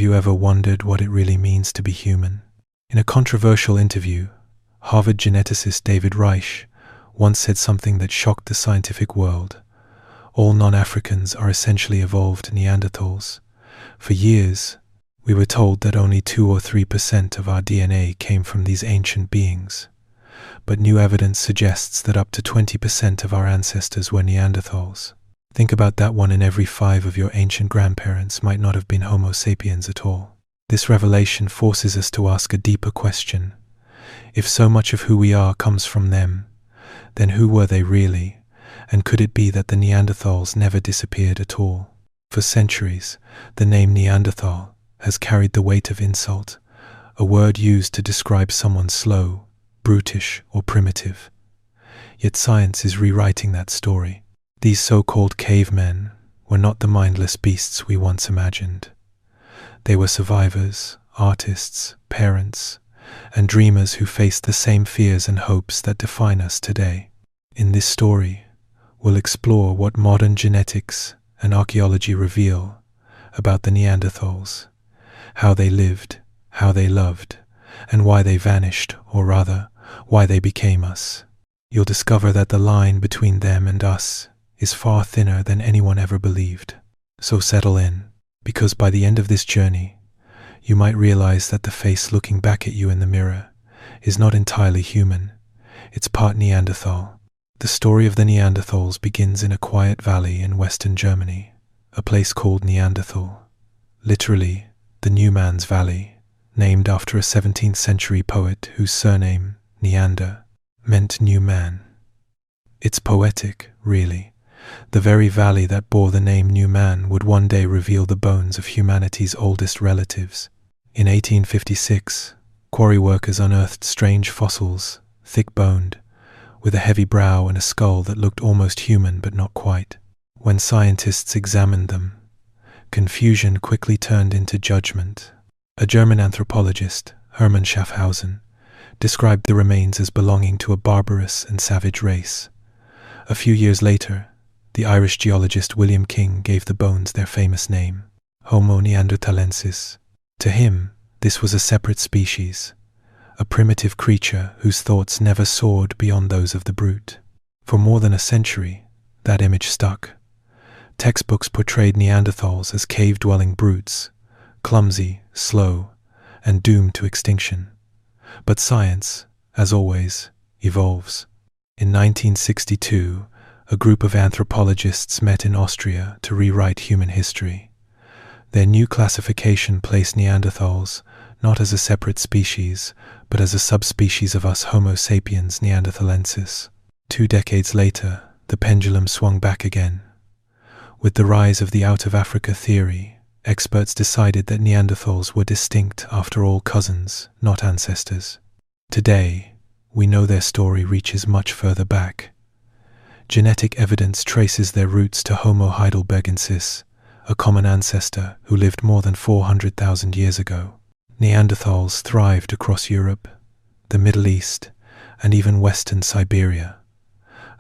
Have you ever wondered what it really means to be human? In a controversial interview, Harvard geneticist David Reich once said something that shocked the scientific world. All non-Africans are essentially evolved Neanderthals. For years, we were told that only 2 or 3% of our DNA came from these ancient beings. But new evidence suggests that up to 20% of our ancestors were Neanderthals. Think about that. 1 in every 5 of your ancient grandparents might not have been Homo sapiens at all. This revelation forces us to ask a deeper question. If so much of who we are comes from them, then who were they really? And could it be that the Neanderthals never disappeared at all? For centuries, the name Neanderthal has carried the weight of insult, a word used to describe someone slow, brutish, or primitive. Yet science is rewriting that story. These so-called cavemen were not the mindless beasts we once imagined. They were survivors, artists, parents, and dreamers who faced the same fears and hopes that define us today. In this story, we'll explore what modern genetics and archaeology reveal about the Neanderthals, how they lived, how they loved, and why they vanished, or rather, why they became us. You'll discover that the line between them and us is far thinner than anyone ever believed. So settle in, because by the end of this journey, you might realize that the face looking back at you in the mirror is not entirely human. It's part Neanderthal. The story of the Neanderthals begins in a quiet valley in western Germany, a place called Neanderthal, literally the New Man's Valley, named after a 17th century poet whose surname, Neander, meant new man. It's poetic, really. The very valley that bore the name New Man would one day reveal the bones of humanity's oldest relatives. In 1856, quarry workers unearthed strange fossils, thick-boned, with a heavy brow and a skull that looked almost human but not quite. When scientists examined them, confusion quickly turned into judgment. A German anthropologist, Hermann Schaffhausen, described the remains as belonging to a barbarous and savage race. A few years later, the Irish geologist William King gave the bones their famous name, Homo neanderthalensis. To him, this was a separate species, a primitive creature whose thoughts never soared beyond those of the brute. For more than a century, that image stuck. Textbooks portrayed Neanderthals as cave-dwelling brutes, clumsy, slow, and doomed to extinction. But science, as always, evolves. In 1962, a group of anthropologists met in Austria to rewrite human history. Their new classification placed Neanderthals not as a separate species, but as a subspecies of us Homo sapiens neanderthalensis. 2 decades later, the pendulum swung back again. With the rise of the out-of-Africa theory, experts decided that Neanderthals were distinct, after all, cousins, not ancestors. Today, we know their story reaches much further back. Genetic evidence traces their roots to Homo heidelbergensis, a common ancestor who lived more than 400,000 years ago. Neanderthals thrived across Europe, the Middle East, and even western Siberia,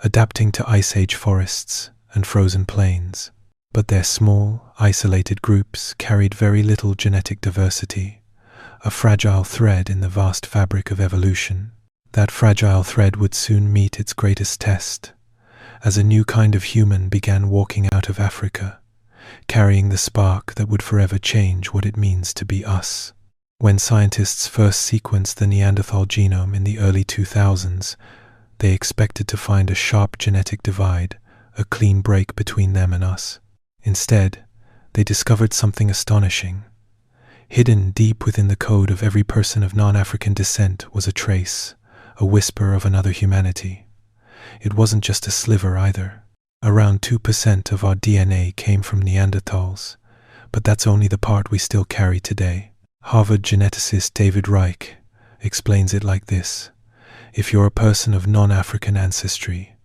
adapting to Ice Age forests and frozen plains. But their small, isolated groups carried very little genetic diversity, a fragile thread in the vast fabric of evolution. That fragile thread would soon meet its greatest test, as a new kind of human began walking out of Africa, carrying the spark that would forever change what it means to be us. When scientists first sequenced the Neanderthal genome in the early 2000s, they expected to find a sharp genetic divide, a clean break between them and us. Instead, they discovered something astonishing. Hidden deep within the code of every person of non-African descent was a trace, a whisper of another humanity. It wasn't just a sliver either. Around 2% of our DNA came from Neanderthals, but that's only the part we still carry today. Harvard geneticist David Reich explains it like this: if you're a person of non-African ancestry,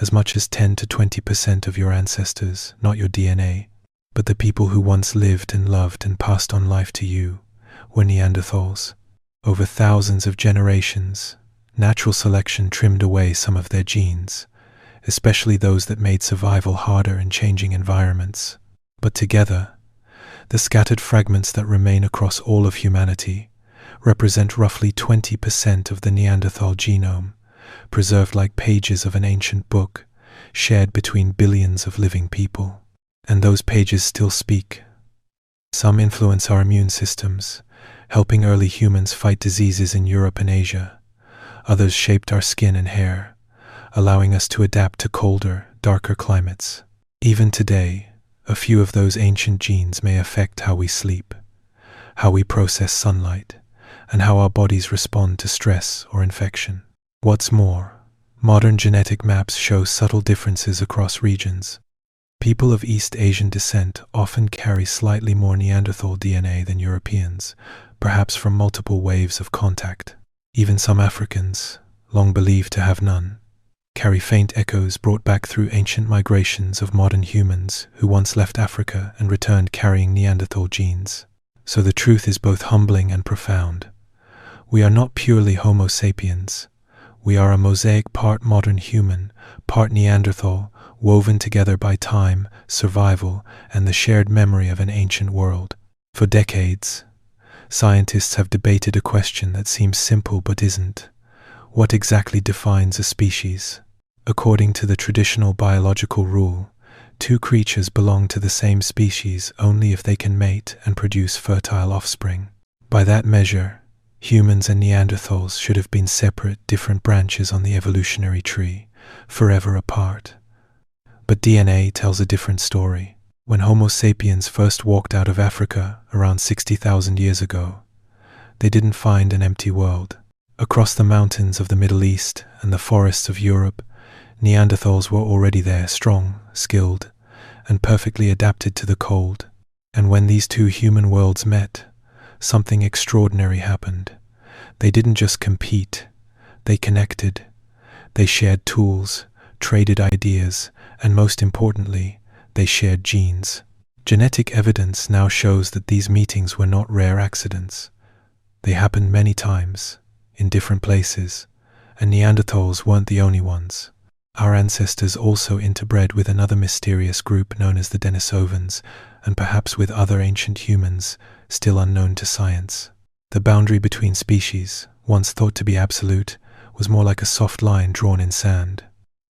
as much as 10 to 20% of your ancestors, not your DNA, but the people who once lived and loved and passed on life to you, were Neanderthals. Over thousands of generations, natural selection trimmed away some of their genes, especially those that made survival harder in changing environments. But together, The scattered fragments that remain across all of humanity represent roughly 20% of the Neanderthal genome, preserved like pages of an ancient book, shared between billions of living people. And those pages still speak. Some influence our immune systems, helping early humans fight diseases in Europe and Asia. Others shaped our skin and hair, allowing us to adapt to colder, darker climates. Even today, a few of those ancient genes may affect how we sleep, how we process sunlight, and how our bodies respond to stress or infection. What's more, modern genetic maps show subtle differences across regions. People of East Asian descent often carry slightly more Neanderthal DNA than Europeans, perhaps from multiple waves of contact. Even some Africans, long believed to have none, carry faint echoes brought back through ancient migrations of modern humans who once left Africa and returned carrying Neanderthal genes. So the truth is both humbling and profound. We are not purely Homo sapiens. We are a mosaic, part modern human, part Neanderthal, woven together by time, survival, and the shared memory of an ancient world. For decades, scientists have debated a question that seems simple but isn't. What exactly defines a species? According to the traditional biological rule, two creatures belong to the same species only if they can mate and produce fertile offspring. By that measure, humans and Neanderthals should have been separate, different branches on the evolutionary tree, forever apart. But DNA tells a different story. When Homo sapiens first walked out of Africa around 60,000 years ago, they didn't find an empty world. Across the mountains of the Middle East and the forests of Europe, Neanderthals were already there, strong, skilled, and perfectly adapted to the cold. And when these two human worlds met, something extraordinary happened. They didn't just compete, they connected. They shared tools, traded ideas, and most importantly, they shared genes. Genetic evidence now shows that these meetings were not rare accidents. They happened many times, in different places, and Neanderthals weren't the only ones. Our ancestors also interbred with another mysterious group known as the Denisovans, and perhaps with other ancient humans, still unknown to science. The boundary between species, once thought to be absolute, was more like a soft line drawn in sand.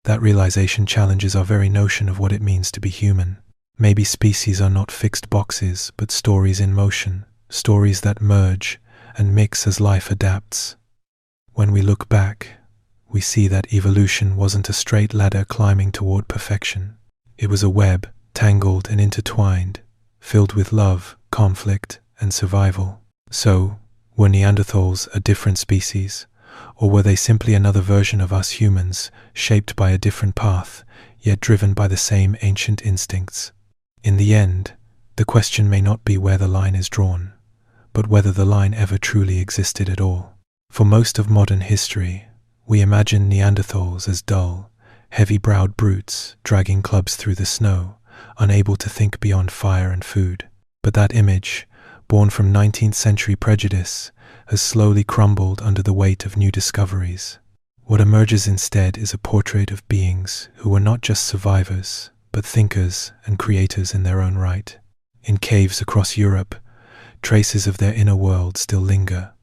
That realization challenges our very notion of what it means to be human. Maybe species are not fixed boxes, but stories in motion, stories that merge and mix as life adapts. When we look back, we see that evolution wasn't a straight ladder climbing toward perfection. It was a web, tangled and intertwined, filled with love, conflict, and survival. So, were Neanderthals a different species? Or were they simply another version of us humans, shaped by a different path, yet driven by the same ancient instincts? In the end, the question may not be where the line is drawn, but whether the line ever truly existed at all. For most of modern history, we imagine Neanderthals as dull, heavy-browed brutes dragging clubs through the snow, unable to think beyond fire and food. But that image, born from 19th century prejudice, has slowly crumbled under the weight of new discoveries. What emerges instead is a portrait of beings who were not just survivors, but thinkers and creators in their own right. In caves across Europe, traces of their inner world still linger.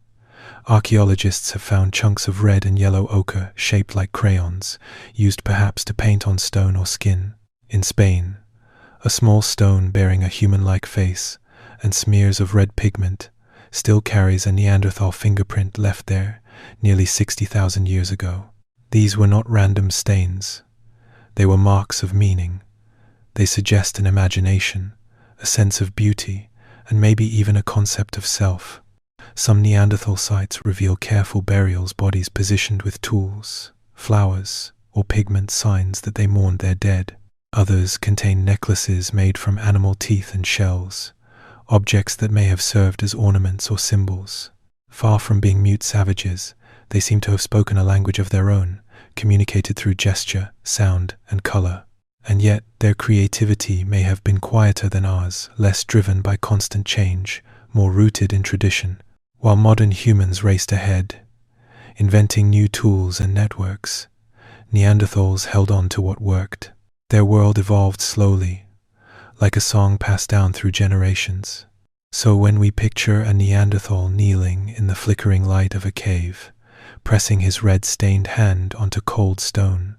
Archaeologists have found chunks of red and yellow ochre shaped like crayons, used perhaps to paint on stone or skin. In Spain, a small stone bearing a human-like face and smears of red pigment still carries a Neanderthal fingerprint left there nearly 60,000 years ago. These were not random stains. They were marks of meaning. They suggest an imagination, a sense of beauty, and maybe even a concept of self. Some Neanderthal sites reveal careful burials, bodies positioned with tools, flowers, or pigment, signs that they mourned their dead. Others contain necklaces made from animal teeth and shells, objects that may have served as ornaments or symbols. Far from being mute savages, they seem to have spoken a language of their own, communicated through gesture, sound, and color. And yet, their creativity may have been quieter than ours, less driven by constant change, more rooted in tradition. While modern humans raced ahead, inventing new tools and networks, Neanderthals held on to what worked. Their world evolved slowly, like a song passed down through generations. So when we picture a Neanderthal kneeling in the flickering light of a cave, pressing his red-stained hand onto cold stone,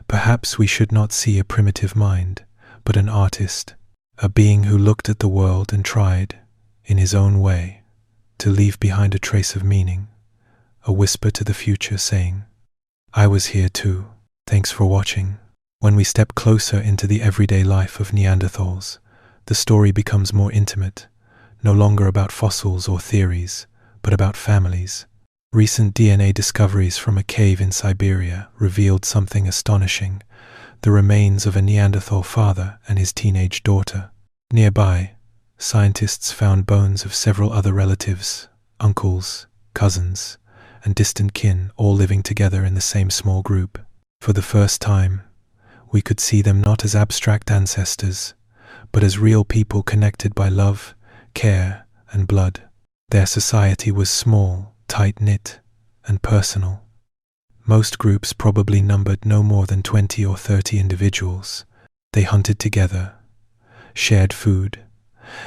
perhaps we should not see a primitive mind, but an artist, a being who looked at the world and tried, in his own way, to leave behind a trace of meaning, a whisper to the future saying, "I was here too. Thanks for watching." When we step closer into the everyday life of Neanderthals, the story becomes more intimate, no longer about fossils or theories, but about families. Recent DNA discoveries from a cave in Siberia revealed something astonishing: the remains of a Neanderthal father and his teenage daughter. Nearby, scientists found bones of several other relatives, uncles, cousins, and distant kin, all living together in the same small group. For the first time, we could see them not as abstract ancestors, but as real people connected by love, care, and blood. Their society was small, tight-knit, and personal. Most groups probably numbered no more than 20 or 30 individuals. They hunted together, shared food,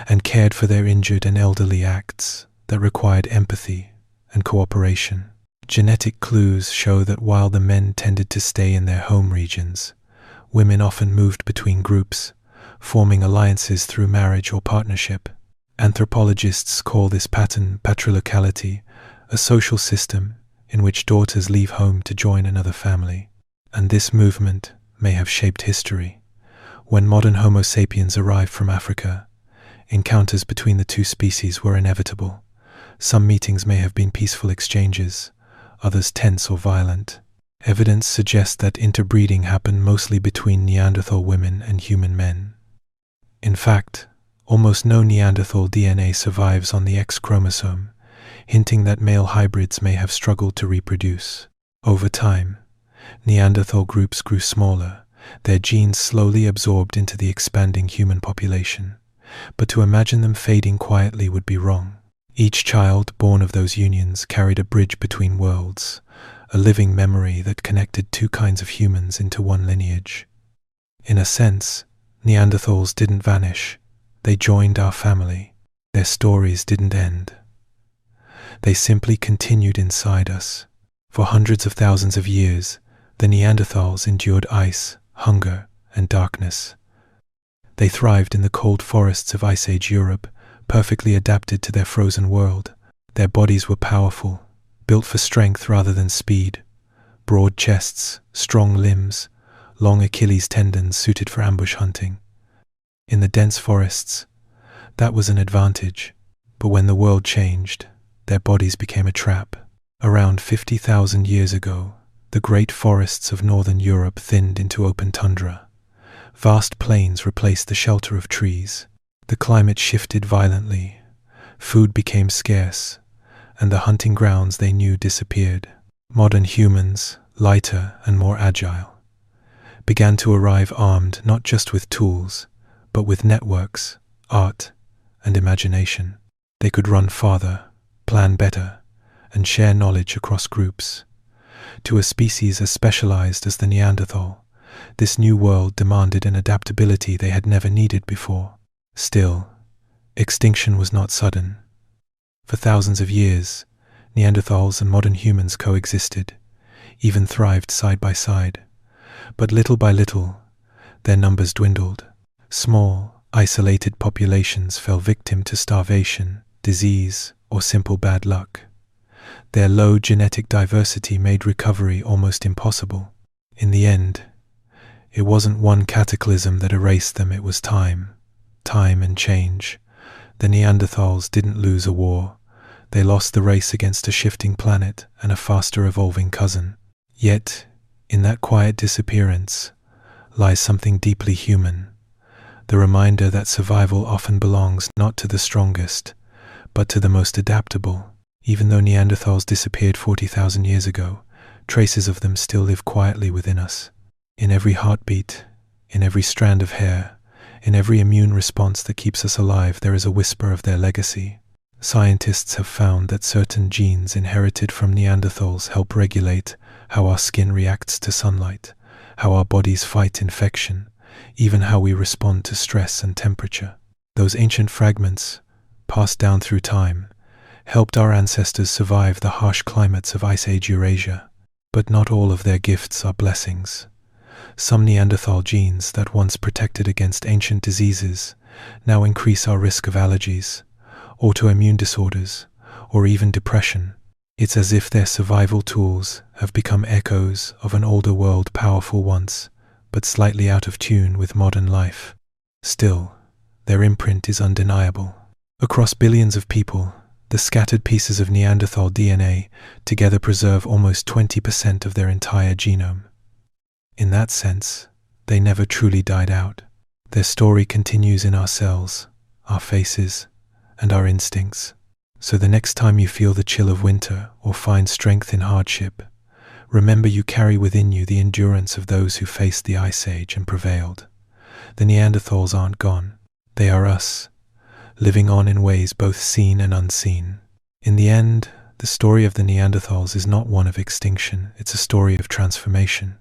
and cared for their injured and elderly, acts that required empathy and cooperation. Genetic clues show that while the men tended to stay in their home regions, women often moved between groups, forming alliances through marriage or partnership. Anthropologists call this pattern patrilocality, a social system in which daughters leave home to join another family. And this movement may have shaped history. When modern Homo sapiens arrived from Africa, encounters between the two species were inevitable. Some meetings may have been peaceful exchanges, others tense or violent. Evidence suggests that interbreeding happened mostly between Neanderthal women and human men. In fact, almost no Neanderthal DNA survives on the X chromosome, hinting that male hybrids may have struggled to reproduce. Over time, Neanderthal groups grew smaller, their genes slowly absorbed into the expanding human population. But to imagine them fading quietly would be wrong. Each child born of those unions carried a bridge between worlds, a living memory that connected two kinds of humans into one lineage. In a sense, Neanderthals didn't vanish. They joined our family. Their stories didn't end. They simply continued inside us. For hundreds of thousands of years, the Neanderthals endured ice, hunger, and darkness. They thrived in the cold forests of Ice Age Europe, perfectly adapted to their frozen world. Their bodies were powerful, built for strength rather than speed. Broad chests, strong limbs, long Achilles tendons suited for ambush hunting. In the dense forests, that was an advantage. But when the world changed, their bodies became a trap. Around 50,000 years ago, the great forests of northern Europe thinned into open tundra. Vast plains replaced the shelter of trees. The climate shifted violently. Food became scarce, and the hunting grounds they knew disappeared. Modern humans, lighter and more agile, began to arrive armed not just with tools, but with networks, art, and imagination. They could run farther, plan better, and share knowledge across groups. To a species as specialized as the Neanderthal, this new world demanded an adaptability they had never needed before. Still, extinction was not sudden. For thousands of years, Neanderthals and modern humans coexisted, even thrived side by side. But little by little, their numbers dwindled. Small, isolated populations fell victim to starvation, disease, or simple bad luck. Their low genetic diversity made recovery almost impossible. In the end, it wasn't one cataclysm that erased them, it was time and change. The Neanderthals didn't lose a war. They lost the race against a shifting planet and a faster evolving cousin. Yet, in that quiet disappearance, lies something deeply human. The reminder that survival often belongs not to the strongest, but to the most adaptable. Even though Neanderthals disappeared 40,000 years ago, traces of them still live quietly within us. In every heartbeat, in every strand of hair, in every immune response that keeps us alive, there is a whisper of their legacy. Scientists have found that certain genes inherited from Neanderthals help regulate how our skin reacts to sunlight, how our bodies fight infection, even how we respond to stress and temperature. Those ancient fragments, passed down through time, helped our ancestors survive the harsh climates of Ice Age Eurasia. But not all of their gifts are blessings. Some Neanderthal genes that once protected against ancient diseases now increase our risk of allergies, autoimmune disorders, or even depression. It's as if their survival tools have become echoes of an older world, powerful once, but slightly out of tune with modern life. Still, their imprint is undeniable. Across billions of people, the scattered pieces of Neanderthal DNA together preserve almost 20% of their entire genome. In that sense, they never truly died out. Their story continues in our cells, our faces, and our instincts. So the next time you feel the chill of winter or find strength in hardship, remember you carry within you the endurance of those who faced the Ice Age and prevailed. The Neanderthals aren't gone. They are us, living on in ways both seen and unseen. In the end, the story of the Neanderthals is not one of extinction, it's a story of transformation.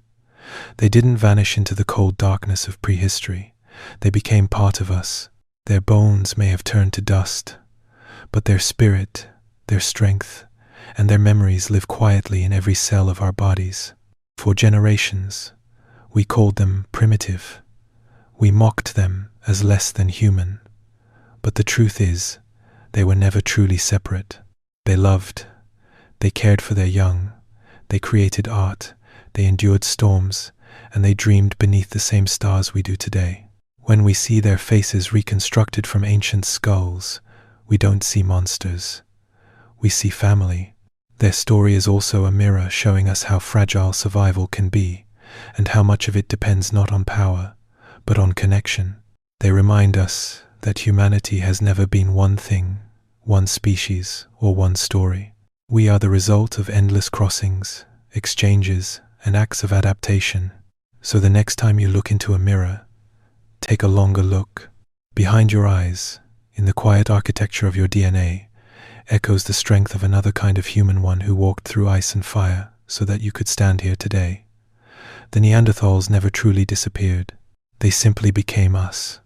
They didn't vanish into the cold darkness of prehistory. They became part of us. Their bones may have turned to dust, but their spirit, their strength, and their memories live quietly in every cell of our bodies. For generations, we called them primitive. We mocked them as less than human. But the truth is, they were never truly separate. They loved, they cared for their young, they created art, they endured storms, and they dreamed beneath the same stars we do today. When we see their faces reconstructed from ancient skulls, we don't see monsters. We see family. Their story is also a mirror showing us how fragile survival can be, and how much of it depends not on power, but on connection. They remind us that humanity has never been one thing, one species, or one story. We are the result of endless crossings, exchanges, and acts of adaptation. So the next time you look into a mirror, take a longer look. Behind your eyes, in the quiet architecture of your DNA, echoes the strength of another kind of human one who walked through ice and fire so that you could stand here today. The Neanderthals never truly disappeared. They simply became us.